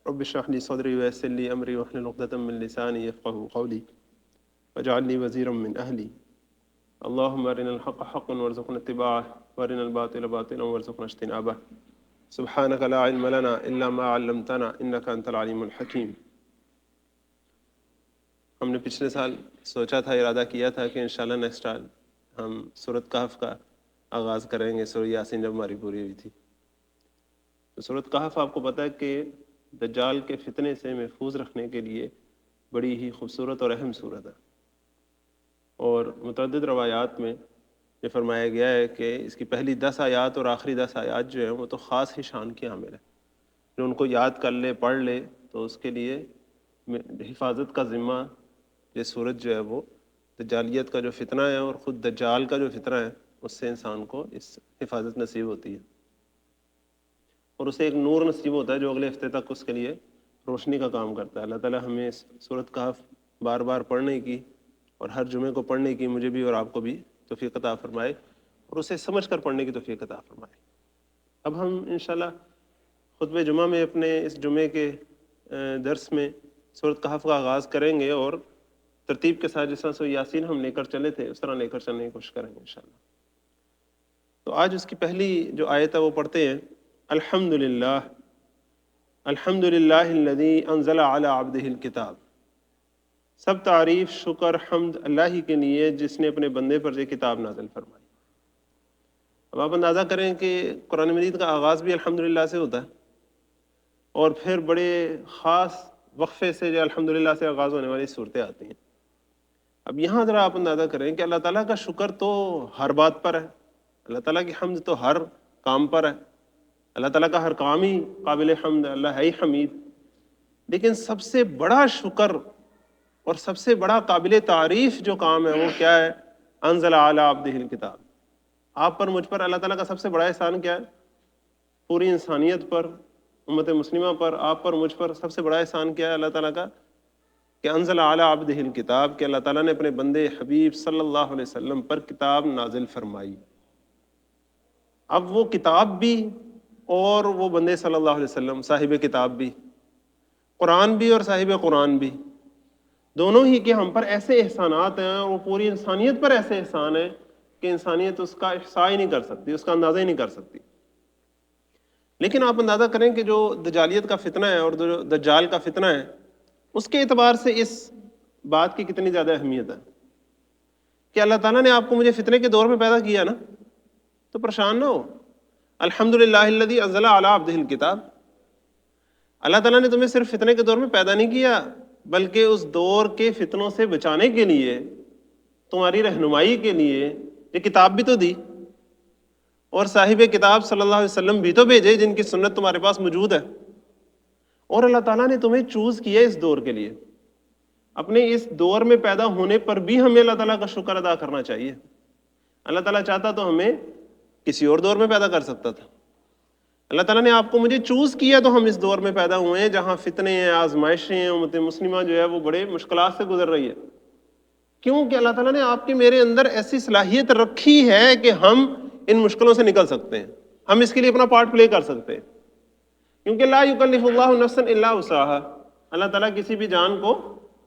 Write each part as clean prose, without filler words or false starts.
رب اشرح لي صدري ويسر لي أمري واحلل عقدة من لساني يفقهوا قولي واجعل لي وزيرا من أهلي اللهم أرنا الحق حقا وارزقنا اتباعه وأرنا الباطل باطلا وارزقنا اجتنابه سبحانك لا علم لنا إلا ما علمتنا إنك أنت العليم الحكيم۔ ہم نے پچھلے سال سوچا تھا، ارادہ کیا تھا کہ انشاءاللہ نیکسٹ سال ہم سورۃ کہف کا آغاز کریں گے، سورہ یاسین جب ہماری پوری ہوئی تھی۔ تو سورۃ کہف آپ کو پتہ ہے کہ دجال کے فتنے سے محفوظ رکھنے کے لیے بڑی ہی خوبصورت اور اہم سورت ہے، اور متعدد روایات میں یہ فرمایا گیا ہے کہ اس کی پہلی 10 آیات اور آخری 10 آیات جو ہیں وہ تو خاص ہی شان کی حامل ہے، جو ان کو یاد کر لے، پڑھ لے تو اس کے لیے حفاظت کا ذمہ یہ سورت جو ہے وہ دجالیت کا جو فتنہ ہے اور خود دجال کا جو فتنہ ہے اس سے انسان کو اس حفاظت نصیب ہوتی ہے، اور اسے ایک نور نصیب ہوتا ہے جو اگلے ہفتے تک اس کے لیے روشنی کا کام کرتا ہے۔ اللہ تعالی ہمیں اس سورۃ کہف بار بار پڑھنے کی اور ہر جمعے کو پڑھنے کی مجھے بھی اور آپ کو بھی توفیق عطا فرمائے، اور اسے سمجھ کر پڑھنے کی توفیق عطا فرمائے۔ اب ہم انشاءاللہ خطبہ جمعہ میں اپنے اس جمعے کے درس میں سورۃ کہف کا آغاز کریں گے، اور ترتیب کے ساتھ جس طرح سورہ یاسین ہم لے کر چلے تھے اس طرح لے کر چلنے کی کوشش کریں گے انشاءاللہ۔ تو آج اس کی پہلی جو آیت ہے وہ پڑھتے ہیں، الحمدللہ الحمدللہ الذی انزل علی عبدہ الکتاب۔ سب تعریف، شکر، حمد اللہ ہی کے لیے جس نے اپنے بندے پر یہ کتاب نازل فرمائی۔ اب آپ اندازہ کریں کہ قرآن مجید کا آغاز بھی الحمدللہ سے ہوتا ہے، اور پھر بڑے خاص وقفے سے جو الحمدللہ سے آغاز ہونے والی صورتیں آتی ہیں۔ اب یہاں ذرا آپ اندازہ کریں کہ اللہ تعالیٰ کا شکر تو ہر بات پر ہے، اللہ تعالیٰ کی حمد تو ہر کام پر ہے، اللہ تعالیٰ کا ہر کام ہی قابل حمد ہے، اللہ ہے ہی حمید، لیکن سب سے بڑا شکر اور سب سے بڑا قابل تعریف جو کام ہے وہ کیا ہے؟ انزل علی عبدہ الکتاب۔ آپ پر، مجھ پر اللہ تعالیٰ کا سب سے بڑا احسان کیا ہے؟ پوری انسانیت پر، امت مسلمہ پر، آپ پر، مجھ پر سب سے بڑا احسان کیا ہے اللہ تعالیٰ کا؟ کہ انزل علی عبدہ الکتاب، کہ اللہ تعالیٰ نے اپنے بندے حبیب صلی اللہ علیہ وسلم پر کتاب نازل فرمائی۔ اب وہ کتاب بھی اور وہ بندے صلی اللہ علیہ وسلم صاحب کتاب بھی، قرآن بھی اور صاحب قرآن بھی، دونوں ہی کے ہم پر ایسے احسانات ہیں، اور وہ پوری انسانیت پر ایسے احسان ہے کہ انسانیت اس کا احصاء ہی نہیں کر سکتی، اس کا اندازہ ہی نہیں کر سکتی۔ لیکن آپ اندازہ کریں کہ جو دجالیت کا فتنہ ہے اور جو دجال کا فتنہ ہے اس کے اعتبار سے اس بات کی کتنی زیادہ اہمیت ہے کہ اللہ تعالیٰ نے آپ کو مجھے فتنے کے دور میں پیدا کیا نا، تو پریشان نہ ہو۔ الحمدللہ الذی انزل علی عبدہ الکتاب، اللہ تعالیٰ نے تمہیں صرف فتنے کے دور میں پیدا نہیں کیا بلکہ اس دور کے فتنوں سے بچانے کے لیے، تمہاری رہنمائی کے لیے یہ کتاب بھی تو دی، اور صاحب کتاب صلی اللہ علیہ وسلم بھی تو بھیجے جن کی سنت تمہارے پاس موجود ہے، اور اللہ تعالیٰ نے تمہیں چوز کیا اس دور کے لیے۔ اپنے اس دور میں پیدا ہونے پر بھی ہمیں اللہ تعالیٰ کا شکر ادا کرنا چاہیے۔ اللہ تعالیٰ چاہتا تو ہمیں کسی اور دور میں پیدا کر سکتا تھا، اللہ تعالیٰ نے آپ کو مجھے چوز کیا تو ہم اس دور میں پیدا ہوئے ہیں جہاں فتنے ہیں، آزمائشیں ہیں، امت مسلمہ جو ہے وہ بڑے مشکلات سے گزر رہی ہے۔ کیوں کہ اللہ تعالیٰ نے آپ کے میرے اندر ایسی صلاحیت رکھی ہے کہ ہم ان مشکلوں سے نکل سکتے ہیں، ہم اس کے لیے اپنا پارٹ پلے کر سکتے ہیں، کیونکہ لا یکلف اللہ نفسا الا وسعها، اللہ تعالیٰ کسی بھی جان کو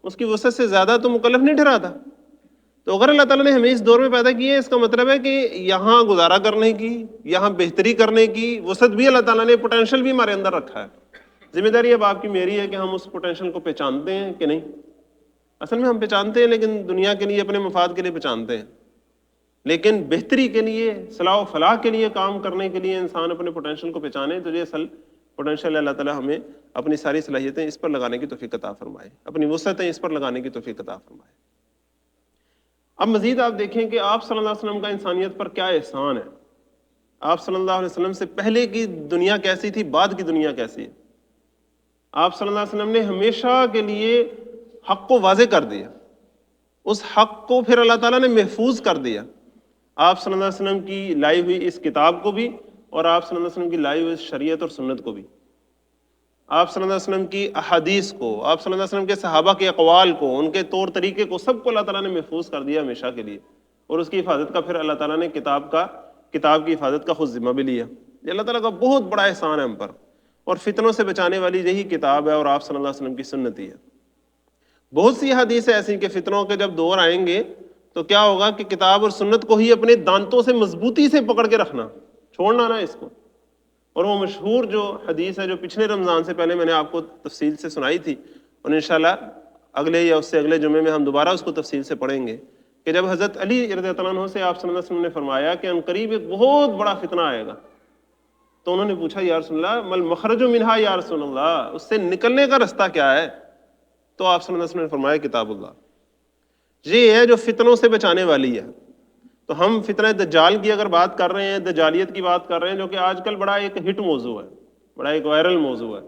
اس کی وسعت سے زیادہ تو مکلف نہیں ٹھہراتا۔ تو اگر اللہ تعالیٰ نے ہمیں اس دور میں پیدا کیا ہے، اس کا مطلب ہے کہ یہاں گزارا کرنے کی، یہاں بہتری کرنے کی وسعت بھی اللہ تعالیٰ نے، پوٹینشیل بھی ہمارے اندر رکھا ہے۔ ذمہ داری اب آپ کی میری ہے کہ ہم اس پوٹینشیل کو پہچانتے ہیں کہ نہیں۔ اصل میں ہم پہچانتے ہیں لیکن دنیا کے لیے، اپنے مفاد کے لیے پہچانتے ہیں، لیکن بہتری کے لیے، صلاح و فلاح کے لیے کام کرنے کے لیے انسان اپنے پوٹینشیل کو پہچانے تو یہ اصل پوٹینشیل اللہ تعالیٰ ہمیں اپنی ساری صلاحیتیں اس پر لگانے کی توفیق عطا فرمائے، اپنی وسعتیں اس پر لگانے کی توفیق عطا فرمائے۔ اب مزید آپ دیکھیں کہ آپ صلی اللہ علیہ وسلم کا انسانیت پر کیا احسان ہے۔ آپ صلی اللہ علیہ وسلم سے پہلے کی دنیا کیسی تھی، بعد کی دنیا کیسی ہے۔ آپ صلی اللہ علیہ وسلم نے ہمیشہ کے لیے حق کو واضح کر دیا، اس حق کو پھر اللہ تعالیٰ نے محفوظ کر دیا۔ آپ صلی اللہ علیہ وسلم کی لائی ہوئی اس کتاب کو بھی، اور آپ صلی اللہ علیہ وسلم کی لائی ہوئی شریعت اور سنت کو بھی، آپ صلی اللہ علیہ وسلم کی احادیث کو، آپ صلی اللہ علیہ وسلم کے صحابہ کے اقوال کو، ان کے طور طریقے کو، سب کو اللہ تعالیٰ نے محفوظ کر دیا ہمیشہ کے لیے، اور اس کی حفاظت کا پھر اللہ تعالیٰ نے کتاب کی حفاظت کا خود ذمہ بھی لیا۔ یہ اللہ تعالیٰ کا بہت بڑا احسان ہے ہم پر، اور فتنوں سے بچانے والی یہی کتاب ہے اور آپ صلی اللہ علیہ وسلم کی سنت ہی ہے۔ بہت سی حدیثیں ایسی کہ فتنوں کے جب دور آئیں گے تو کیا ہوگا کہ کتاب اور سنت کو ہی اپنے دانتوں سے مضبوطی سے پکڑ کے رکھنا، چھوڑنا نہ اس کو۔ اور وہ مشہور جو حدیث ہے جو پچھلے رمضان سے پہلے میں نے آپ کو تفصیل سے سنائی تھی، اور انشاءاللہ اگلے یا اس سے اگلے جمعے میں ہم دوبارہ اس کو تفصیل سے پڑھیں گے، کہ جب حضرت علی رضی اللہ عنہ سے آپ صلی اللہ علیہ وسلم نے فرمایا کہ ان قریب ایک بہت بڑا فتنہ آئے گا، تو انہوں نے پوچھا یا رسول اللہ مل مخرج منہا یا رسول اللہ، اس سے نکلنے کا رستہ کیا ہے؟ تو آپ صلی اللہ علیہ وسلم نے فرمایا کتاب اللہ، یہ ہے جو فتنوں سے بچانے والی ہے۔ تو ہم فتنہ دجال کی اگر بات کر رہے ہیں، دجالیت کی بات کر رہے ہیں، جو کہ آج کل بڑا ایک ہٹ موضوع ہے، بڑا ایک وائرل موضوع ہے۔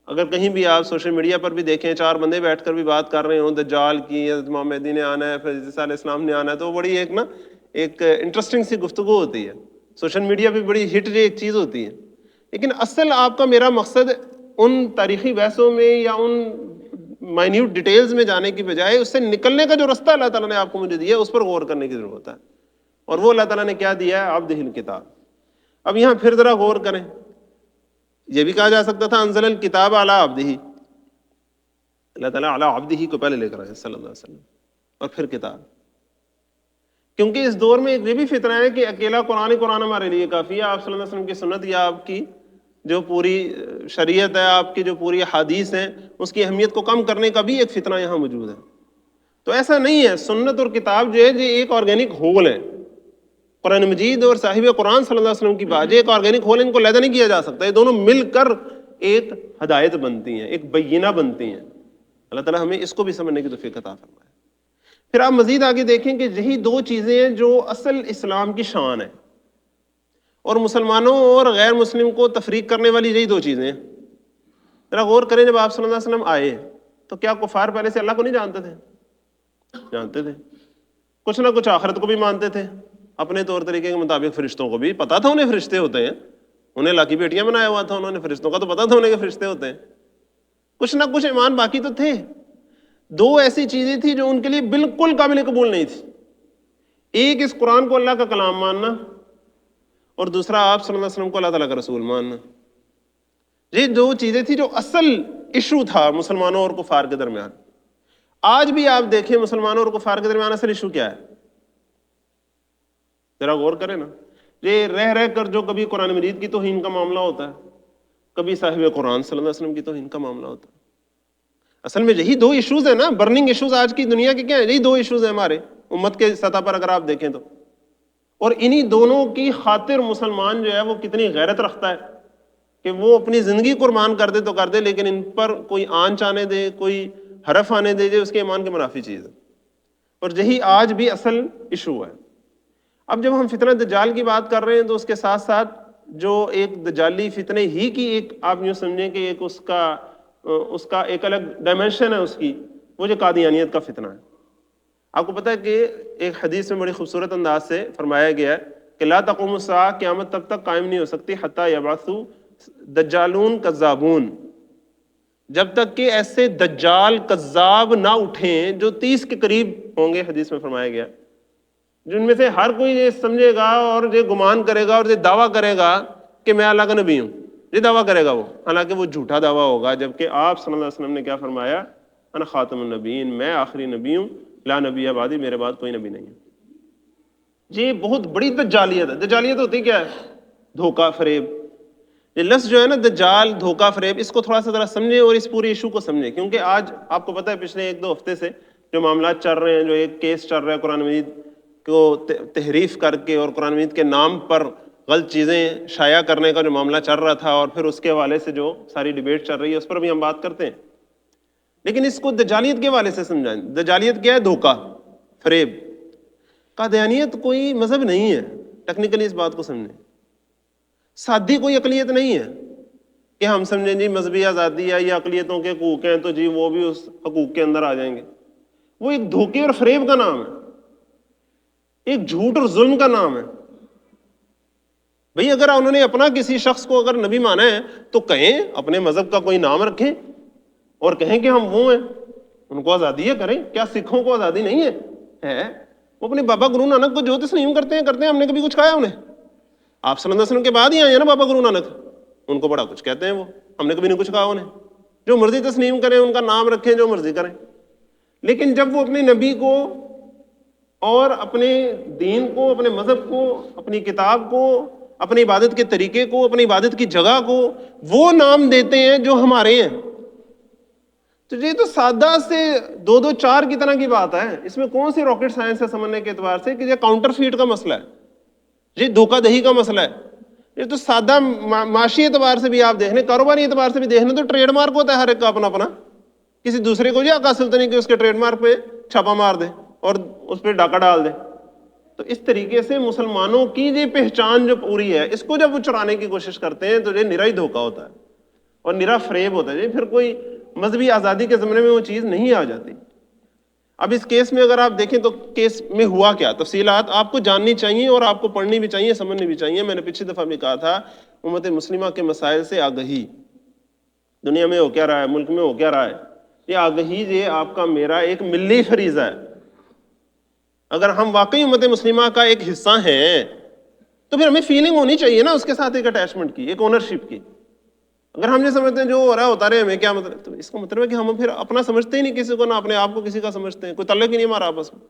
اگر کہیں بھی آپ سوشل میڈیا پر بھی دیکھیں، چار بندے بیٹھ کر بھی بات کر رہے ہوں دجال کی، حضرت محمد مہدی نے آنا ہے، پھر عیسیٰ علیہ السلام نے آنا ہے، تو بڑی ایک انٹرسٹنگ سی گفتگو ہوتی ہے، سوشل میڈیا پہ بڑی ہٹ ایک چیز ہوتی ہے۔ لیکن اصل آپ کا میرا مقصد ان تاریخی بحثوں میں یا ان مائنیوٹ ڈیٹیلز میں جانے کی بجائے اس سے نکلنے کا جو رستہ اللہ تعالیٰ نے آپ کو مجھے دیا ہے اس پر غور کرنے کی ضرورت ہے، اور وہ اللہ تعالیٰ نے کیا دیا ہے؟ عبدہ الکتاب۔ اب یہاں پھر ذرا غور کریں، یہ بھی کہا جا سکتا تھا انزل الکتاب علی عبدہ، اللہ تعالیٰ علی عبدہ کو پہلے لے کر آئے صلی اللہ علیہ وسلم، اور پھر کتاب، کیونکہ اس دور میں یہ بھی فتنہ ہے کہ اکیلا قرآن ہمارے لیے کافی ہے، آپ صلی اللہ علیہ وسلم کی سنت یا آپ کی جو پوری شریعت ہے، آپ کی جو پوری حدیث ہیں، اس کی اہمیت کو کم کرنے کا بھی ایک فتنہ یہاں موجود ہے۔ تو ایسا نہیں ہے، سنت اور کتاب جو ہے یہ ایک آرگینک ہول ہے، قرآن مجید اور صاحب قرآن صلی اللہ علیہ وسلم کی بات، یہ ایک آرگینک ہول، ان کو علیحدہ نہیں کیا جا سکتا، یہ دونوں مل کر ایک ہدایت بنتی ہیں، ایک بینہ بنتی ہیں۔ اللہ تعالیٰ ہمیں اس کو بھی سمجھنے کی توفیق عطا فرمائے۔ پھر آپ مزید آگے دیکھیں کہ یہی دو چیزیں ہیں جو اصل اسلام کی شان ہے، اور مسلمانوں اور غیر مسلم کو تفریق کرنے والی یہی دو چیزیں ہیں۔ ذرا غور کریں، جب آپ صلی اللہ علیہ وسلم آئے تو کیا کفار پہلے سے اللہ کو نہیں جانتے تھے؟ جانتے تھے، کچھ نہ کچھ آخرت کو بھی مانتے تھے، اپنے طور طریقے کے مطابق فرشتوں کو بھی پتا تھا، انہیں فرشتے ہوتے ہیں، انہیں اللہ کی بیٹیاں بنایا ہوا تھا، انہوں نے فرشتوں کا تو پتا تھا انہیں کہ فرشتے ہوتے ہیں، کچھ نہ کچھ ایمان باقی تو تھے۔ دو ایسی چیزیں تھیں جو ان کے لیے بالکل قابل قبول نہیں تھی، ایک اس قرآن کو اللہ کا کلام ماننا، اور دوسرا آپ صلی اللہ علیہ وسلم کو اللہ تعالیٰ کا رسول ماننا۔ یہ دو چیزیں تھیں جو اصل ایشو تھا مسلمانوں اور کفار کے درمیان۔ آج بھی آپ دیکھیں مسلمانوں اور کفار کے درمیان اصل ایشو کیا ہے؟ ذرا غور کریں نا، یہ رہ کر جو کبھی قرآن مجید کی توہین کا معاملہ ہوتا ہے، کبھی صاحب قرآن صلی اللہ علیہ وسلم کی توہین کا معاملہ ہوتا ہے۔ اصل میں یہی دو ایشوز ہیں نا، برننگ ایشوز آج کی دنیا کے کیا ہیں؟ یہی دو ایشوز ہیں ہمارے امت کے سطح پر اگر آپ دیکھیں تو، اور انہی دونوں کی خاطر مسلمان جو ہے وہ کتنی غیرت رکھتا ہے کہ وہ اپنی زندگی قربان کر دے تو کر دے، لیکن ان پر کوئی آنچ آنے دے، کوئی حرف آنے دے جو اس کے ایمان کے منافی چیز ہے، اور یہی آج بھی اصل ایشو ہے۔ اب جب ہم فتنہ دجال کی بات کر رہے ہیں تو اس کے ساتھ ساتھ جو ایک دجالی فتنے ہی کی ایک آپ یوں سمجھیں کہ ایک اس کا ایک الگ ڈائمنشن ہے اس کی، وہ جو قادیانیت کا فتنہ ہے۔ آپ کو پتہ ہے کہ ایک حدیث میں بڑی خوبصورت انداز سے فرمایا گیا ہے کہ لا تقوم الساعہ، قیامت تب تک قائم نہیں ہو سکتی حتی یبعثوا دجالون کذابون، جب تک کہ ایسے دجال کذاب نہ اٹھیں جو 30 کے قریب ہوں گے، حدیث میں فرمایا گیا، جن میں سے ہر کوئی یہ سمجھے گا اور یہ گمان کرے گا اور یہ دعویٰ کرے گا کہ میں اللہ کا نبی ہوں، یہ دعویٰ کرے گا وہ، حالانکہ وہ جھوٹا دعویٰ ہوگا، جبکہ آپ صلی اللہ علیہ وسلم نے کیا فرمایا؟ انا خاتم النبیین، میں آخری نبی ہوں، لا نبی بعدی، میرے بعد کوئی نبی نہیں ہے۔ یہ بہت بڑی دجالیت ہے۔ دجالیت ہوتی کیا ہے؟ دھوکہ فریب۔ یہ لفظ جو ہے نا دجال، دھوکہ فریب، اس کو تھوڑا سا ذرا سمجھیں اور اس پوری ایشو کو سمجھیں، کیونکہ آج آپ کو پتہ ہے پچھلے 1-2 ہفتے سے جو معاملات چل رہے ہیں، جو ایک کیس چل رہا ہے قرآن مجید کو تحریف کر کے اور قرآن مجید کے نام پر غلط چیزیں شائع کرنے کا جو معاملہ چل رہا تھا، اور پھر اس کے حوالے سے جو ساری ڈیبیٹ چل رہی ہے اس پر بھی ہم بات کرتے ہیں، لیکن اس کو دجالیت کے حوالے سے سمجھائیں۔ دجالیت کیا ہے؟ دھوکہ فریب۔ قادیانیت کوئی مذہب نہیں ہے، ٹیکنیکلی اس بات کو سمجھیں، سادی کوئی اقلیت نہیں ہے کہ ہم سمجھیں جی مذہبی آزادی ہے یا اقلیتوں کے حقوق ہیں تو جی وہ بھی اس حقوق کے اندر آ جائیں گے۔ وہ ایک دھوکے اور فریب کا نام ہے، ایک جھوٹ اور ظلم کا نام ہے۔ بھئی اگر انہوں نے اپنا کسی شخص کو اگر نبی مانا ہے تو کہیں اپنے مذہب کا کوئی نام رکھیں اور کہیں کہ ہم وہ ہیں، ان کو آزادی ہے، کریں۔ کیا سکھوں کو آزادی نہیں ہے؟ وہ اپنے بابا گرو نانک کو جو تسلیم کرتے ہیں، ہم نے کبھی کچھ کہا انہیں؟ آپ صلی اللہ علیہ وسلم کے بعد ہی آئے ہیں نا بابا گرو نانک، ان کو بڑا کچھ کہتے ہیں وہ، ہم نے کبھی نہیں کچھ کہا انہیں، جو مرضی تسلیم کریں، ان کا نام رکھیں، جو مرضی کریں. لیکن جب وہ اپنے نبی کو اور اپنے دین کو، اپنے مذہب کو، اپنی کتاب کو، اپنی عبادت کے طریقے کو، اپنی عبادت کی جگہ کو وہ نام دیتے ہیں جو ہمارے ہیں، تو یہ تو سادہ سے 2 2 4 کی طرح کی بات ہے. اس میں کون سی راکٹ سائنس ہے سمجھنے کے اعتبار سے کہ یہ کاؤنٹر فیٹ کا مسئلہ ہے، یہ دھوکہ دہی کا مسئلہ ہے. یہ تو سادہ معاشی اعتبار سے بھی آپ دیکھ لیں، کاروباری اعتبار سے بھی دیکھ لیں، تو ٹریڈ مارک ہوتا ہے ہر ایک کا اپنا اپنا. کسی دوسرے کو آقا سلطنت کہ اس کے ٹریڈ مارک پہ چھاپا مار دے اور اس پہ ڈاکہ ڈال دے. تو اس طریقے سے مسلمانوں کی یہ پہچان جو پوری ہے، اس کو جب وہ چرانے کی کوشش کرتے ہیں تو یہ نرا ہی دھوکہ ہوتا ہے اور نرا فریب ہوتا ہے. پھر کوئی مذہبی آزادی کے زمانے میں وہ چیز نہیں آ جاتی. اب اس کیس میں اگر آپ دیکھیں تو کیس میں ہوا کیا، تفصیلات آپ کو جاننی چاہیے اور آپ کو پڑھنی بھی چاہیے، سمجھنی بھی چاہیے. میں نے پچھلی دفعہ بھی کہا تھا، امت مسلمہ کے مسائل سے آگہی، دنیا میں ہو کیا رہا ہے، ملک میں ہو کیا رہا ہے، یہ آگہی یہ آپ کا میرا ایک ملی فریضہ ہے. اگر ہم واقعی امت مسلمہ کا ایک حصہ ہیں تو پھر ہمیں فیلنگ ہونی چاہیے نا اس کے ساتھ، ایک اٹیچمنٹ کی، ایک اونرشپ کی. اگر ہم یہ سمجھتے ہیں جو ہو رہا ہے ہوتا رہے، ہمیں کیا مطلب، تو اس کا مطلب ہے کہ ہم پھر اپنا سمجھتے ہی نہیں کسی کو، نہ اپنے آپ کو کسی کا سمجھتے ہیں، کوئی تعلق ہی نہیں ہمارا آپس میں.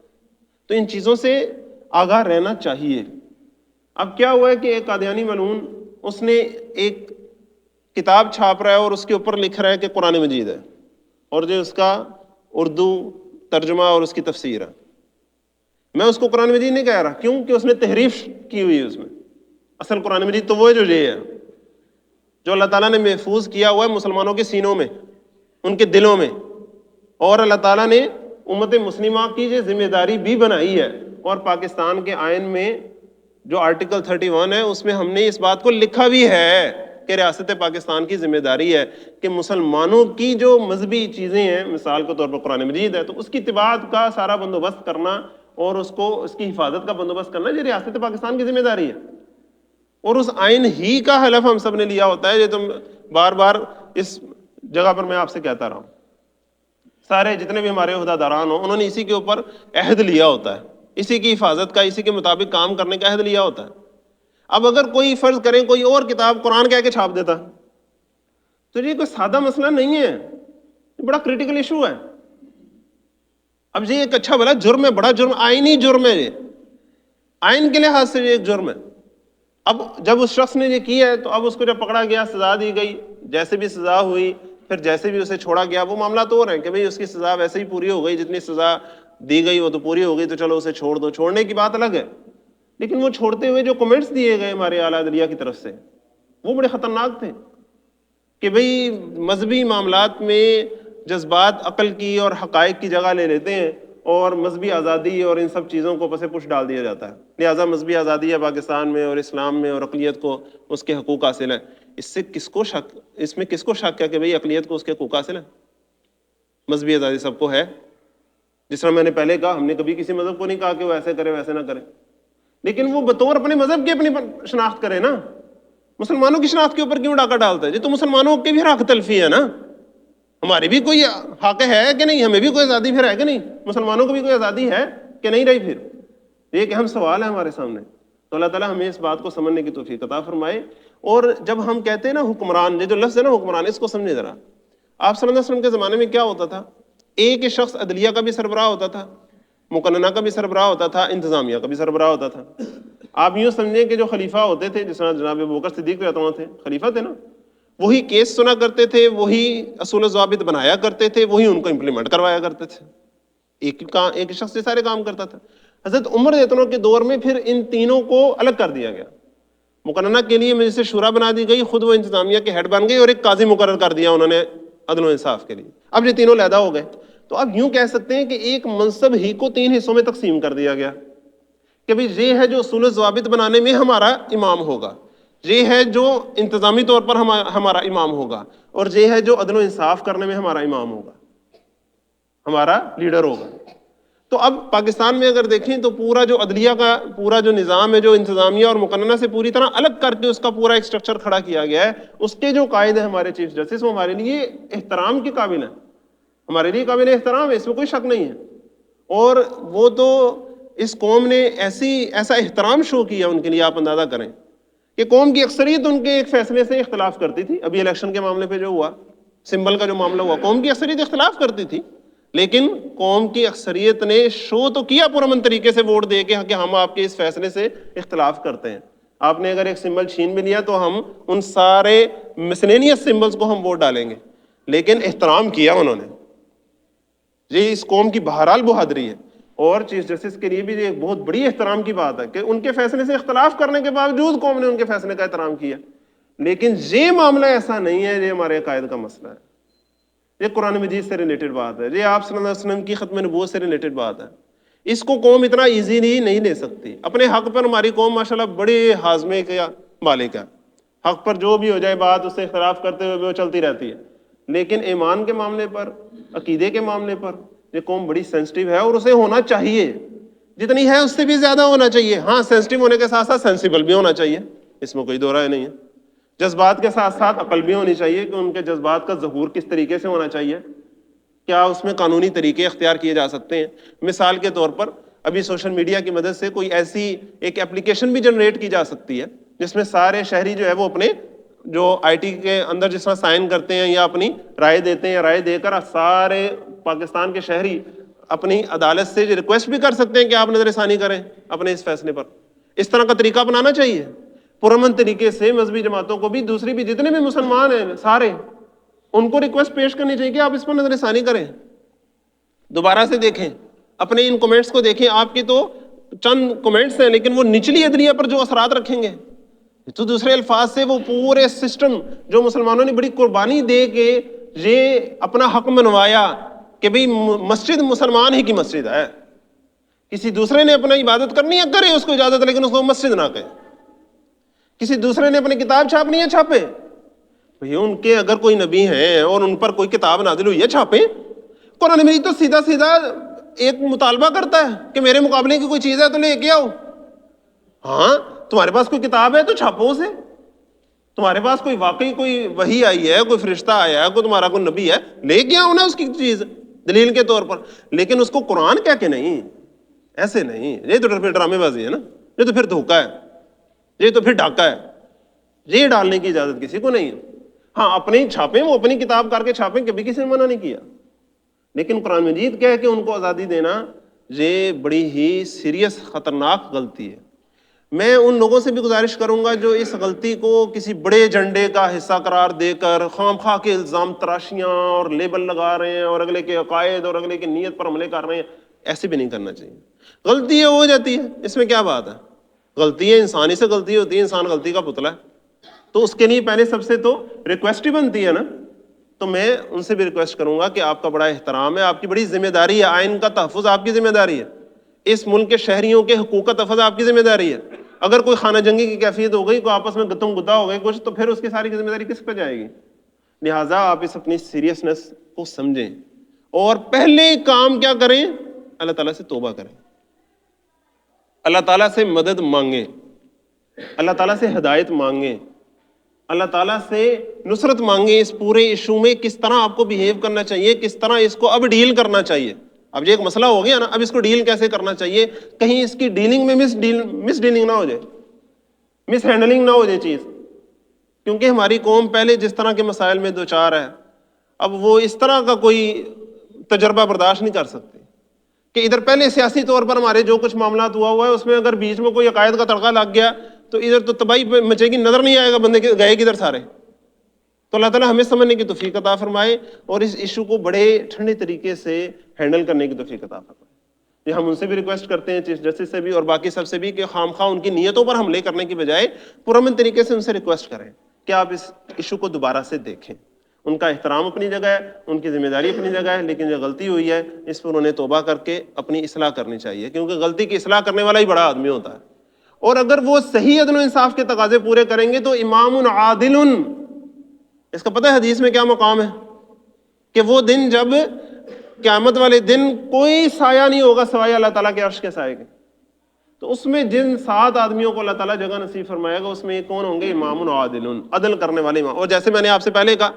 تو ان چیزوں سے آگاہ رہنا چاہیے. اب کیا ہوا ہے کہ ایک قادیانی ملعون اس نے ایک کتاب چھاپ رہا ہے اور اس کے اوپر لکھ رہا ہے کہ قرآن مجید ہے، اور جو اس کا اردو ترجمہ اور اس کی تفسیر ہے. میں اس کو قرآن مجید نہیں کہہ رہا، کیوں کہ اس نے تحریف کی ہوئی ہے اس میں. اصل قرآن مجید تو وہ ہے جو یہ ہے، جو اللہ تعالیٰ نے محفوظ کیا ہوا ہے مسلمانوں کے سینوں میں، ان کے دلوں میں، اور اللہ تعالیٰ نے امت مسلمہ کی یہ ذمہ داری بھی بنائی ہے. اور پاکستان کے آئین میں جو آرٹیکل 31 ہے اس میں ہم نے اس بات کو لکھا بھی ہے کہ ریاست پاکستان کی ذمہ داری ہے کہ مسلمانوں کی جو مذہبی چیزیں ہیں، مثال کے طور پر قرآن مجید ہے، تو اس کی اتباع کا سارا بندوبست کرنا اور اس کی حفاظت کا بندوبست کرنا یہ ریاست پاکستان کی ذمہ داری ہے. اور اس آئین ہی کا حلف ہم سب نے لیا ہوتا ہے. یہ تم بار بار اس جگہ پر میں آپ سے کہتا رہا ہوں، سارے جتنے بھی ہمارے عہدیداران ہوں انہوں نے اسی کے اوپر عہد لیا ہوتا ہے، اسی کی حفاظت کا، اسی کے مطابق کام کرنے کا عہد لیا ہوتا ہے. اب اگر کوئی فرض کریں کوئی اور کتاب قرآن کہہ کے چھاپ دیتا تو یہ کوئی سادہ مسئلہ نہیں ہے، یہ بڑا کریٹیکل ایشو ہے. اب یہ ایک اچھا بھلا جرم ہے، بڑا جرم، آئینی جرم ہے، یہ آئین کے لحاظ سے یہ ایک جرم ہے. اب جب اس شخص نے یہ کیا ہے تو اب اس کو جب پکڑا گیا، سزا دی گئی، جیسے بھی سزا ہوئی، پھر جیسے بھی اسے چھوڑا گیا، وہ معاملہ تو ہو رہے ہیں کہ بھئی اس کی سزا ویسے ہی پوری ہو گئی، جتنی سزا دی گئی وہ تو پوری ہو گئی، تو چلو اسے چھوڑ دو. چھوڑنے کی بات الگ ہے، لیکن وہ چھوڑتے ہوئے جو کمنٹس دیے گئے ہمارے اعلیٰ عدلیہ کی طرف سے وہ بڑے خطرناک تھے کہ بھئی مذہبی معاملات میں جذبات عقل کی اور حقائق کی جگہ لے لیتے ہیں اور مذہبی آزادی اور ان سب چیزوں کو پسے پش ڈال دیا جاتا ہے. لہٰذا مذہبی آزادی ہے پاکستان میں اور اسلام میں اور اقلیت کو اس کے حقوق حاصل ہیں. اس سے کس کو شک، اس میں کس کو شک ہے کہ بھئی اقلیت کو اس کے حقوق حاصل ہیں؟ مذہبی آزادی سب کو ہے. جس طرح میں نے پہلے کہا، ہم نے کبھی کسی مذہب کو نہیں کہا کہ وہ ایسے کرے ویسے نہ کرے، لیکن وہ بطور اپنے مذہب کی اپنی شناخت کرے نا. مسلمانوں کی شناخت کے اوپر کیوں ڈاکہ ڈالتا ہے؟ یہ تو مسلمانوں کی بھی حق تلفی ہے نا. ہماری بھی کوئی حق ہے کہ نہیں؟ ہمیں بھی کوئی آزادی پھر ہے کہ نہیں؟ مسلمانوں کو بھی کوئی آزادی ہے کہ نہیں رہی؟ پھر یہ ایک اہم سوال ہے ہمارے سامنے. تو اللہ تعالیٰ ہمیں اس بات کو سمجھنے کی توفیق عطا فرمائے. اور جب ہم کہتے ہیں نا حکمران، یہ جو لفظ ہے نا حکمران، اس کو سمجھے ذرا. آپ صلی اللہ علیہ وسلم کے زمانے میں کیا ہوتا تھا؟ ایک شخص عدلیہ کا بھی سربراہ ہوتا تھا، مقننہ کا بھی سربراہ ہوتا تھا، انتظامیہ کا بھی سربراہ ہوتا تھا. آپ یوں سمجھیں کہ جو خلیفہ ہوتے تھے، جس طرح جناب ابوبکر صدیق رضی اللہ عنہ تھے، خلیفہ تھے نا، وہی کیس سنا کرتے تھے، وہی اصول و ضوابط بنایا کرتے تھے، وہی ان کو امپلیمنٹ کروایا کرتے تھے. ایک شخص سے سارے کام کرتا تھا. حضرت عمر رضی اللہ عنہ کے دور میں پھر ان تینوں کو الگ کر دیا گیا. مقننہ کے لیے مجلس شورا بنا دی گئی، خود وہ انتظامیہ کے ہیڈ بن گئی، اور ایک قاضی مقرر کر دیا انہوں نے عدل و انصاف کے لیے. اب یہ تینوں علیحدہ ہو گئے. تو اب یوں کہہ سکتے ہیں کہ ایک منصب ہی کو 3 حصوں میں تقسیم کر دیا گیا کہ بھئی یہ ہے جو اصول و ضوابط بنانے میں ہمارا امام ہوگا، یہ ہے جو انتظامی طور پر ہمارا امام ہوگا، اور یہ ہے جو عدل و انصاف کرنے میں ہمارا امام ہوگا، ہمارا لیڈر ہوگا. تو اب پاکستان میں اگر دیکھیں تو پورا جو عدلیہ کا پورا جو نظام ہے، جو انتظامیہ اور مقننہ سے پوری طرح الگ کر کے اس کا پورا ایک سٹرکچر کھڑا کیا گیا ہے. اس کے جو قائد ہیں ہمارے چیف جسٹس، وہ ہمارے لیے احترام کے قابل ہیں، ہمارے لیے قابل احترام ہے، اس میں کوئی شک نہیں ہے. اور وہ تو اس قوم نے ایسا احترام شو کیا ان کے لیے، آپ اندازہ کریں کہ قوم کی اکثریت ان کے ایک فیصلے سے اختلاف کرتی تھی. ابھی الیکشن کے معاملے پہ جو ہوا، سمبل کا جو معاملہ ہوا، قوم کی اکثریت اختلاف کرتی تھی، لیکن قوم کی اکثریت نے شو تو کیا پرامن طریقے سے ووٹ دے کے کہ ہم آپ کے اس فیصلے سے اختلاف کرتے ہیں. آپ نے اگر ایک سمبل چھین بھی لیا تو ہم ان سارے مسلینیس سمبلز کو ہم ووٹ ڈالیں گے. لیکن احترام کیا انہوں نے. یہ اس قوم کی بہرحال بہادری ہے. اور چیف جسٹس کے لیے بھی یہ ایک بہت بڑی احترام کی بات ہے کہ ان کے فیصلے سے اختلاف کرنے کے باوجود قوم نے ان کے فیصلے کا احترام کیا. لیکن یہ معاملہ ایسا نہیں ہے. یہ ہمارے عقائد کا مسئلہ ہے. یہ قرآن مجید سے ریلیٹڈ بات ہے. یہ آپ صلی اللہ علیہ وسلم کی ختم نبوت سے ریلیٹڈ بات ہے. اس کو قوم اتنا ایزیلی نہیں لے سکتی. اپنے حق پر ہماری قوم ماشاءاللہ بڑے ہاضمے کا مالک ہے. حق پر جو بھی ہو جائے بات، اس سے اختلاف کرتے ہوئے وہ چلتی رہتی ہے. لیکن ایمان کے معاملے پر، عقیدے کے معاملے پر یہ قوم بڑی سینسٹیو ہے، اور اسے ہونا چاہیے. جتنی ہے اس سے بھی زیادہ ہونا چاہیے. ہاں، سینسٹیو ہونے کے ساتھ ساتھ سینسیبل بھی ہونا چاہیے، اس میں کوئی دو رائے نہیں ہے. جذبات کے ساتھ ساتھ عقل بھی ہونی چاہیے کہ ان کے جذبات کا ظہور کس طریقے سے ہونا چاہیے. کیا اس میں قانونی طریقے اختیار کیے جا سکتے ہیں؟ مثال کے طور پر ابھی سوشل میڈیا کی مدد سے کوئی ایسی ایک اپلیکیشن بھی جنریٹ کی جا سکتی ہے جس میں سارے شہری جو ہے وہ اپنے جو آئی ٹی کے اندر جس طرح سائن کرتے ہیں یا اپنی رائے دیتے ہیں، یا رائے دے کر سارے پاکستان کے شہری اپنی عدالت سے ریکویسٹ بھی کر سکتے ہیں کہ آپ نظر ثانی کریں اپنے اس فیصلے پر. اس طرح کا طریقہ اپنانا چاہیے پرامن طریقے سے. مذہبی جماعتوں کو بھی، دوسری بھی جتنے بھی مسلمان ہیں سارے، ان کو ریکویسٹ پیش کرنی چاہیے کہ آپ اس پر نظر ثانی کریں، دوبارہ سے دیکھیں، اپنے ان کومنٹس کو دیکھیں. آپ کی تو چند کومنٹس ہیں لیکن وہ نچلی عدلیہ پر جو اثرات رکھیں گے، تو دوسرے الفاظ سے وہ پورے سسٹم جو مسلمانوں نے بڑی قربانی دے کے یہ اپنا حق منوایا کہ بھئی مسجد مسلمان ہی کی مسجد ہے. کسی دوسرے نے اپنا عبادت کرنی ہے کرے، اس کو اجازت ہے، لیکن اس کو مسجد نہ کہے. کسی دوسرے نے اپنی کتاب چھاپنی ہے چھاپے. بھئی ان کے اگر کوئی نبی ہیں اور ان پر کوئی کتاب نازل ہوئی ہے چھاپیں. قرآن مجید تو سیدھا سیدھا ایک مطالبہ کرتا ہے کہ میرے مقابلے کی کوئی چیز ہے تو لے کے آؤ. ہاں، تمہارے پاس کوئی کتاب ہے تو چھاپو اسے. تمہارے پاس کوئی واقعی کوئی وحی آئی ہے، کوئی فرشتہ آیا ہے، کوئی تمہارا کوئی نبی ہے، لے کے آؤ نا اس کی چیز دلیل کے طور پر. لیکن اس کو قرآن کہہ کے نہیں، ایسے نہیں. یہ تو پھر ڈرامے بازی ہے نا، یہ تو پھر دھوکہ ہے، یہ تو پھر ڈاکہ ہے. یہ ڈالنے کی اجازت کسی کو نہیں ہے. ہاں، اپنی چھاپیں، وہ اپنی کتاب کر کے چھاپیں، کبھی کسی نے منع نہیں کیا. لیکن قرآن مجید کہہ کے ان کو آزادی دینا یہ بڑی ہی سیریس خطرناک غلطی ہے. میں ان لوگوں سے بھی گزارش کروں گا جو اس غلطی کو کسی بڑے ایجنڈے کا حصہ قرار دے کر خواہ خواہ کے الزام تراشیاں اور لیبل لگا رہے ہیں اور اگلے کے عقائد اور اگلے کی نیت پر حملے کر رہے ہیں. ایسے بھی نہیں کرنا چاہیے. غلطی ہے، ہو جاتی ہے، اس میں کیا بات ہے. غلطی ہے، انسانی سے غلطی ہوتی ہے، انسان غلطی کا پتلا ہے. تو اس کے لیے پہلے سب سے تو ریکویسٹ ہی بنتی ہے نا. تو میں ان سے بھی ریکویسٹ کروں گا کہ آپ کا بڑا احترام ہے، آپ کی بڑی ذمہ داری ہے، آئین کا تحفظ آپ کی ذمہ داری ہے، اس ملک کے شہریوں کے حقوق کا تحفظ آپ کی ذمہ داری ہے. اگر کوئی خانہ جنگی کی کیفیت ہو گئی، کوئی آپس میں گتم گدا ہو گئی کچھ، تو پھر اس کی ساری ذمہ داری کس پہ جائے گی. لہٰذا آپ اس اپنی سیریسنس کو سمجھیں اور پہلے کام کیا کریں، اللہ تعالیٰ سے توبہ کریں، اللہ تعالیٰ سے مدد مانگیں، اللہ تعالیٰ سے ہدایت مانگیں، اللہ تعالیٰ سے نصرت مانگیں. اس پورے ایشو میں کس طرح آپ کو بیہیو کرنا چاہیے، کس طرح اس کو اب ڈیل کرنا چاہیے. اب یہ ایک مسئلہ ہو گیا نا، اب اس کو ڈیل کیسے کرنا چاہیے، کہیں اس کی ڈیلنگ میں مس ڈیلنگ نہ ہو جائے، مس ہینڈلنگ نہ ہو جائے چیز. کیونکہ ہماری قوم پہلے جس طرح کے مسائل میں دوچار ہے، اب وہ اس طرح کا کوئی تجربہ برداشت نہیں کر سکتے کہ ادھر پہلے سیاسی طور پر ہمارے جو کچھ معاملات ہوا ہے اس میں اگر بیچ میں کوئی عقائد کا تڑکا لگ گیا تو ادھر تو تباہی مچے گی، نظر نہیں آئے گا بندے گئے کدھر سارے. تو اللہ تعالیٰ ہمیں سمجھنے کی توفیق عطا فرمائے اور اس ایشو کو بڑے ٹھنڈے طریقے سے ہینڈل کرنے کی توفیق عطا فرمائے. یہ ہم ان سے بھی ریکویسٹ کرتے ہیں، چیف جسٹس سے بھی اور باقی سب سے بھی، کہ خام خواہ ان کی نیتوں پر حملے کرنے کی بجائے پرامن طریقے سے ان سے ریکویسٹ کریں کہ آپ اس ایشو کو دوبارہ سے دیکھیں. ان کا احترام اپنی جگہ ہے، ان کی ذمہ داری اپنی جگہ ہے، لیکن جو غلطی ہوئی ہے اس پر انہیں توبہ کر کے اپنی اصلاح کرنی چاہیے، کیونکہ غلطی کی اصلاح کرنے والا ہی بڑا آدمی ہوتا ہے. اور اگر وہ صحیح عدل و انصاف کے تقاضے پورے کریں گے تو امام عادل، اس کا پتہ ہے حدیث میں کیا مقام ہے، کہ وہ دن جب قیامت والے دن کوئی سایہ نہیں ہوگا سوائے اللہ تعالیٰ کے عرش کے سائے کے. تو اس میں جن 7 آدمیوں کو اللہ تعالیٰ جگہ نصیب فرمائے گا اس میں کون ہوں گے، امام عادل، عدل کرنے والے امام. اور جیسے میں نے آپ سے پہلے کہا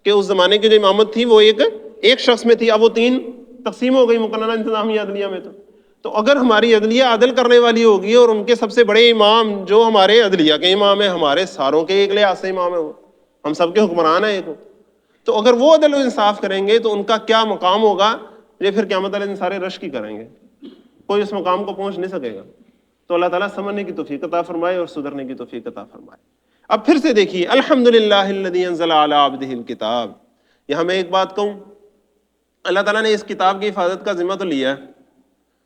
کہ اس زمانے کی جو امامت تھی وہ ایک شخص میں تھی، اب وہ 3 تقسیم ہو گئی مقننہ انتظامیہ عدلیہ میں. تو تو اگر ہماری عدلیہ عدل کرنے والی ہوگی اور ان کے سب سے بڑے امام جو ہمارے عدلیہ کے امام ہیں، ہمارے ساروں کے ایک لحاظ سے امام ہیں، وہ ہم سب کے حکمران ہیں ایک، تو اگر وہ عدل و انصاف کریں گے تو ان کا کیا مقام ہوگا، یہ پھر قیامت والے دن سارے رش کی کریں گے، کوئی اس مقام کو پہنچ نہیں سکے گا۔ تو اللہ تعالیٰ سمجھنے کی توفیق عطا فرمائے اور سدھرنے کی توفیق عطا فرمائے۔ اب پھر سے دیکھیے، الحمدللہ الذی انزل علی عبدہ الکتاب، یہاں میں ایک بات کہوں، اللہ تعالیٰ نے اس کتاب کی حفاظت کا ذمہ تو لیا ہے،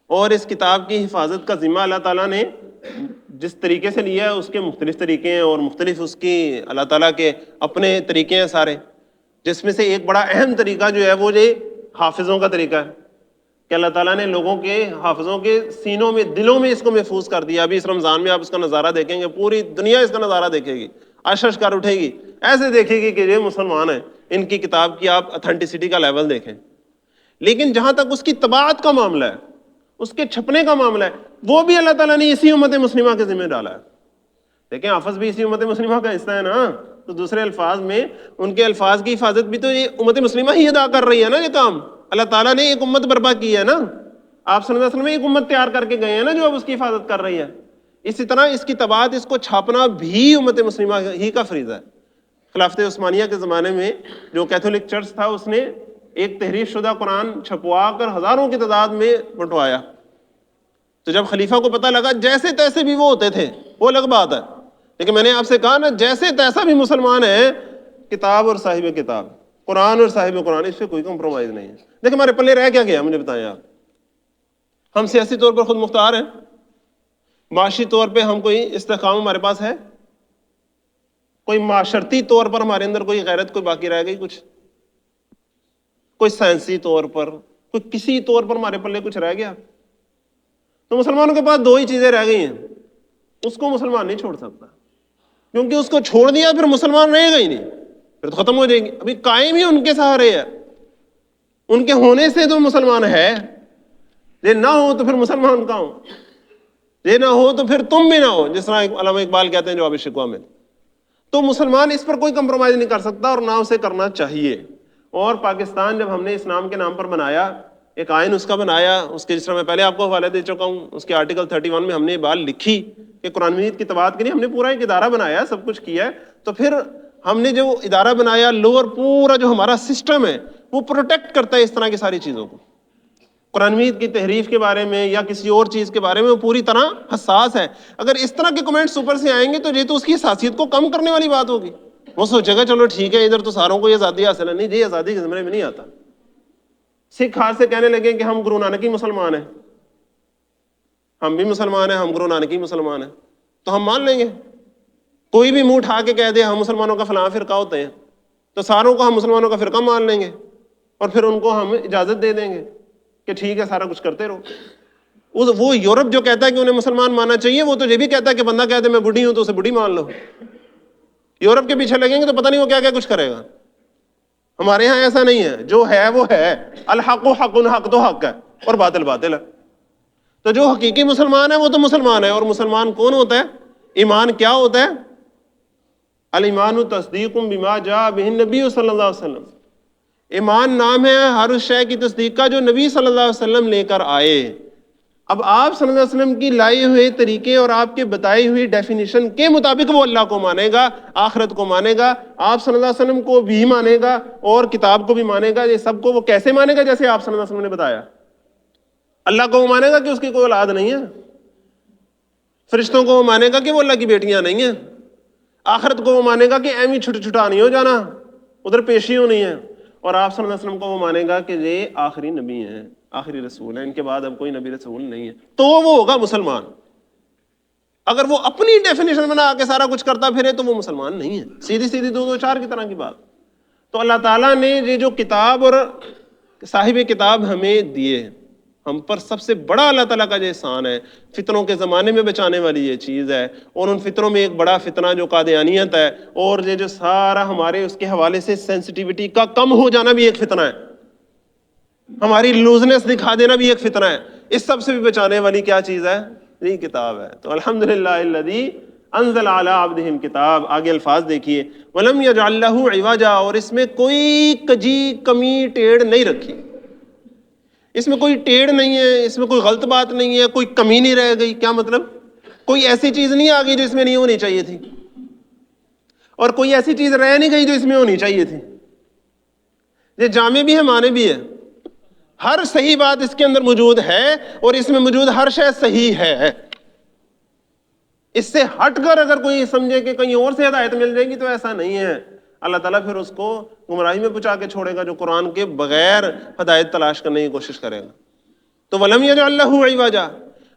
اور اس کتاب کی حفاظت کا ذمہ اللہ تعالیٰ نے جس طریقے سے لیا ہے اس کے مختلف طریقے ہیں، اور مختلف اس کی اللہ تعالیٰ کے اپنے طریقے ہیں سارے، جس میں سے ایک بڑا اہم طریقہ جو ہے وہ یہ حافظوں کا طریقہ ہے کہ اللہ تعالیٰ نے لوگوں کے حافظوں کے سینوں میں، دلوں میں اس کو محفوظ کر دیا۔ ابھی اس رمضان میں آپ اس کا نظارہ دیکھیں گے، پوری دنیا اس کا نظارہ دیکھے گی، عرش کر اٹھے گی، ایسے دیکھے گی کہ یہ مسلمان ہیں، ان کی کتاب کی آپ اتھینٹسٹی کا لیول دیکھیں۔ لیکن جہاں تک اس کی طباعت کا معاملہ ہے، اس کے چھپنے کا معاملہ ہے، وہ بھی اللہ تعالیٰ نے اسی امت مسلمہ کے ذمہ ڈالا ہے۔ دیکھیں حافظ بھی اسی امت مسلمہ کا حصہ ہے نا، تو دوسرے الفاظ میں ان کے الفاظ کی حفاظت بھی تو یہ امت مسلمہ ہی ادا کر رہی ہے نا، یہ کام اللہ تعالیٰ نے ایک امت برپا کی ہے نا، آپ صلی اللہ علیہ وسلم ایک امت تیار کر کے گئے ہیں نا جو اب اس کی حفاظت کر رہی ہے۔ اسی طرح اس کی طباعت، اس کو چھاپنا بھی امت مسلمہ ہی کا فریضہ ہے۔ خلافت عثمانیہ کے زمانے میں جو کیتھولک چرچ تھا، اس نے ایک تحریف شدہ قرآن چھپوا کر ہزاروں کی تعداد میں بنٹوایا، تو جب خلیفہ کو پتہ لگا، جیسے تیسے بھی وہ ہوتے تھے، وہ الگ بات ہے، لیکن میں نے آپ سے کہا نا، جیسے تیسا بھی مسلمان ہے، کتاب اور صاحب کتاب، قرآن اور صاحب قرآن، اس پہ کوئی کمپرومائز نہیں ہے۔ دیکھیں ہمارے پلے رہ کیا گیا، مجھے بتائیں آپ، ہم سیاسی طور پر خود مختار ہیں، معاشی طور پہ ہم کوئی استحکام ہمارے پاس ہے، کوئی معاشرتی طور پر ہمارے اندر کوئی غیرت کوئی باقی رہ گئی، کچھ کوئی سائنسی طور پر، کوئی کسی طور پر ہمارے پلے کچھ رہ گیا؟ تو مسلمانوں کے پاس دو ہی چیزیں رہ گئی ہیں، اس کو مسلمان نہیں چھوڑ سکتا، کیونکہ اس کو چھوڑ دیا پھر مسلمان رہے گا ہی نہیں، پھر تو ختم ہو جائیں گے۔ ابھی قائم ہی ان کے سہارے ہے، ان کے ہونے سے تو مسلمان ہے، یہ نہ ہو تو پھر مسلمان کا ہو، یہ نہ ہو تو پھر تم بھی نہ ہو، جس طرح علامہ اقبال کہتے ہیں جواب شکوہ میں۔ تو مسلمان اس پر کوئی کمپرومائز نہیں کر سکتا، اور نہ اسے کرنا چاہیے۔ اور پاکستان جب ہم نے اسلام کے نام پر بنایا، ایک آئین اس کا بنایا، اس کے جس طرح میں پہلے آپ کو حوالے دے چکا ہوں، اس کے آرٹیکل 31 میں ہم نے یہ بات لکھی کہ قرآن مجید کی طباعت کے لیے ہم نے پورا ایک ادارہ بنایا، سب کچھ کیا ہے، تو پھر ہم نے جو ادارہ بنایا، لوور پورا جو ہمارا سسٹم ہے وہ پروٹیکٹ کرتا ہے اس طرح کی ساری چیزوں کو۔ قرآن مجید کی تحریف کے بارے میں یا کسی اور چیز کے بارے میں وہ پوری طرح حساس ہے۔ اگر اس طرح کے کمنٹس اوپر سے آئیں گے تو یہ تو اس کی حساسیت کو کم کرنے والی بات ہوگی، وہ سوچے گا چلو ٹھیک ہے، ادھر تو ساروں کو یہ آزادی حاصل ہے۔ نہیں جی، آزادی کے زمرے میں نہیں آتا۔ سکھ ہاتھ سے کہنے لگے کہ ہم گرو نانک ہی مسلمان ہیں، ہم بھی مسلمان ہیں، ہم گرو نانک ہی مسلمان ہیں، تو ہم مان لیں گے۔ کوئی بھی منہ اٹھا کے کہہ دے ہم مسلمانوں کا فلاں فرقہ ہوتے ہیں، تو ساروں کو ہم مسلمانوں کا فرقہ مان لیں گے، اور پھر ان کو ہم اجازت دے دیں گے کہ ٹھیک ہے سارا کچھ کرتے رہو۔ وہ یورپ جو کہتا ہے کہ انہیں مسلمان ماننا چاہیے، وہ تو یہ بھی کہتا ہے کہ بندہ کہتے میں بڈھی ہوں تو اسے بڈھی مان لو۔ یورپ کے پیچھے لگیں گے تو پتہ نہیں وہ کیا کیا کچھ کرے گا۔ ہمارے ہاں ایسا نہیں ہے، جو ہے وہ ہے، الحق حق، حق تو حق ہے اور باطل باطل ہے۔ تو جو حقیقی مسلمان ہے وہ تو مسلمان ہے، اور مسلمان کون ہوتا ہے؟ ایمان کیا ہوتا ہے؟ الایمان تصدیق بما جاء بہ النبی صلی اللہ علیہ وسلم۔ ایمان نام ہے ہر اس شے کی تصدیق کا جو نبی صلی اللہ علیہ وسلم لے کر آئے۔ اب آپ صلی اللہ علیہ وسلم کی لائے ہوئے طریقے اور آپ کے بتائی ہوئی ڈیفینیشن کے مطابق وہ اللہ کو مانے گا، آخرت کو مانے گا، آپ صلی اللہ علیہ وسلم کو بھی مانے گا اور کتاب کو بھی مانے گا۔ یہ سب کو وہ کیسے مانے گا؟ جیسے آپ صلی اللہ علیہ وسلم نے بتایا۔ اللہ کو وہ مانے گا کہ اس کی کوئی اولاد نہیں ہے، فرشتوں کو وہ مانے گا کہ وہ اللہ کی بیٹیاں نہیں ہیں، آخرت کو وہ مانے گا کہ ایویں چھٹ چھٹا نہیں ہو جانا، ادھر پیشی ہونی ہے، اور آپ صلی اللہ علیہ وسلم کو وہ مانے گا کہ یہ آخری نبی ہیں، آخری رسول ہیں، ان کے بعد اب کوئی نبی رسول نہیں ہے، تو وہ ہوگا مسلمان۔ اگر وہ اپنی ڈیفینیشن بنا کے سارا کچھ کرتا پھرے تو وہ مسلمان نہیں ہے، سیدھی سیدھی دو دو چار کی طرح کی بات۔ تو اللہ تعالیٰ نے یہ جو کتاب اور صاحب کتاب ہمیں دیے، ہم پر سب سے بڑا اللہ تعالیٰ کا جو احسان ہے، فتنوں کے زمانے میں بچانے والی یہ چیز ہے، اور ان فتنوں میں ایک بڑا فتنہ جو قادیانیت ہے، اور یہ جو سارا ہمارے اس کے حوالے سے سینسٹیوٹی کا کم ہو جانا بھی ایک فتنہ ہے، ہماری لوزنس دکھا دینا بھی ایک فتنہ ہے۔ اس سب سے بھی بچانے والی کیا چیز ہے؟ یہ کتاب ہے۔ تو الحمدللہ الذی انزل علی عبدہ الکتاب، آگے الفاظ دیکھیے، ولم یجعل لہ عوجا، اور اس میں کوئی کجی کمی ٹیڑھ نہیں رکھی، اس میں کوئی ٹیڑھ نہیں ہے، اس میں کوئی غلط بات نہیں ہے، کوئی کمی نہیں رہ گئی. کیا مطلب؟ کوئی ایسی چیز نہیں آ گئی جو اس میں نہیں ہونی چاہیے تھی، اور کوئی ایسی چیز رہ نہیں گئی جو اس میں ہونی چاہیے تھی. یہ جامع بھی ہے، معنی بھی ہے. ہر صحیح بات اس کے اندر موجود ہے، اور اس میں موجود ہر شے صحیح ہے. اس سے ہٹ کر اگر کوئی سمجھے کہ کہیں اور سے ہدایت مل جائے گی تو ایسا نہیں ہے. اللہ تعالیٰ پھر اس کو گمراہی میں پہنچا کے چھوڑے گا جو قرآن کے بغیر ہدایت تلاش کرنے کی کوشش کرے گا. تو وَلَمْ يَجْعَلْ لَهُ عِوَجًا.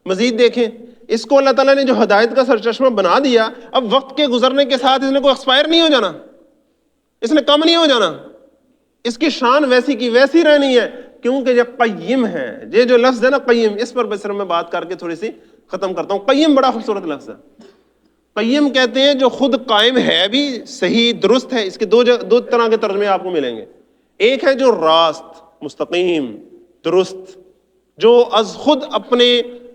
مزید دیکھیں، اس کو اللہ تعالیٰ نے جو ہدایت کا سرچشمہ بنا دیا، اب وقت کے گزرنے کے ساتھ اس نے کوئی ایکسپائر نہیں ہو جانا، اس نے کم نہیں ہو جانا. اس کی شان ویسی کی ویسی رہنی ہے، کیونکہ یہ قیم ہے. یہ جو لفظ ہے نا قیم، اس پر بس میں بات کر کے تھوڑی سی ختم کرتا ہوں. قیم بڑا خوبصورت لفظ ہے. قیم کہتے ہیں جو خود قائم ہے بھی، صحیح درست ہے. اس کے دو طرح کے ترجمے آپ کو ملیں گے. ایک ہے جو راست، مستقیم، درست، جو از خود اپنے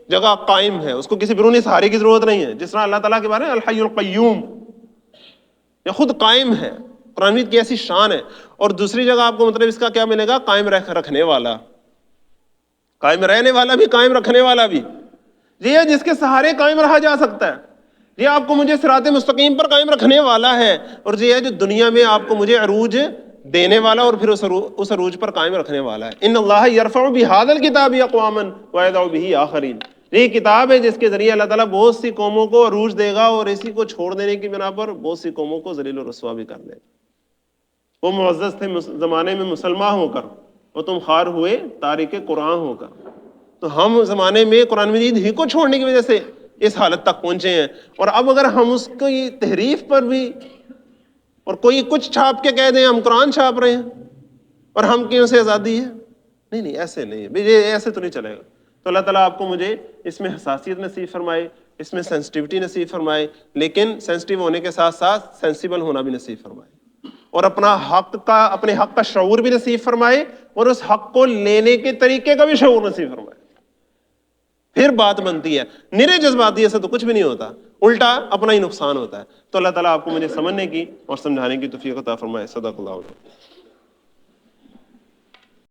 جگہ قائم ہے، اس کو کسی بیرونی سہارے کی ضرورت نہیں ہے. جس طرح اللہ تعالیٰ کے بارے میں الحی القیوم، یہ خود قائم ہے. قرآن مجید کی ایسی شان ہے. اور دوسری جگہ آپ کو مطلب اس کا کیا ملے گا؟ قائم رکھنے والا، قائم رہنے والا بھی، قائم رکھنے والا بھی. یہ ہے جس کے سہارے قائم رہا جا سکتا ہے. یہ آپ کو مجھے صراط مستقیم پر قائم رکھنے والا ہے. اور یہ ہے جو دنیا میں آپ کو مجھے عروج دینے والا اور پھر اس عروج پر قائم رکھنے والا ہے. ان اللہ یرفع بہذا الکتاب اقواما ویضع بہ آخرین. یہ کتاب ہے جس کے ذریعے اللہ تعالیٰ بہت سی قوموں کو عروج دے گا، اور اسی کو چھوڑ دینے کی بنا پر بہت سی قوموں کو ذلیل و رسوا بھی کر دے گا. وہ معزز تھے زمانے میں مسلمان ہو کر، اور تم خوار ہوئے تارک قرآن ہو کر. تو ہم زمانے میں قرآن مجید ہی کو چھوڑنے کی وجہ سے اس حالت تک پہنچے ہیں. اور اب اگر ہم اس کی تحریف پر بھی، اور کوئی کچھ چھاپ کے کہہ دیں ہم قرآن چھاپ رہے ہیں اور ہم کیوں سے آزادی ہے، نہیں ایسے نہیں ہے، یہ ایسے تو نہیں چلے گا. تو اللہ تعالیٰ آپ کو مجھے اس میں حساسیت نصیب فرمائے، اس میں سینسٹیوٹی نصیب فرمائے، لیکن سینسٹیو ہونے کے ساتھ ساتھ سینسیبل ہونا بھی نصیب فرمائے، اور اپنے حق کا شعور بھی نصیب فرمائے، اور اس حق کو لینے کے طریقے کا بھی شعور نصیب فرمائے. پھر بات بنتی ہے. نرے جذباتی ایسا تو کچھ بھی نہیں ہوتا، الٹا اپنا ہی نقصان ہوتا ہے. تو اللہ تعالیٰ آپ کو مجھے سمجھنے کی اور سمجھانے کی توفیق عطا فرمائے. صدق اللہ علیہ.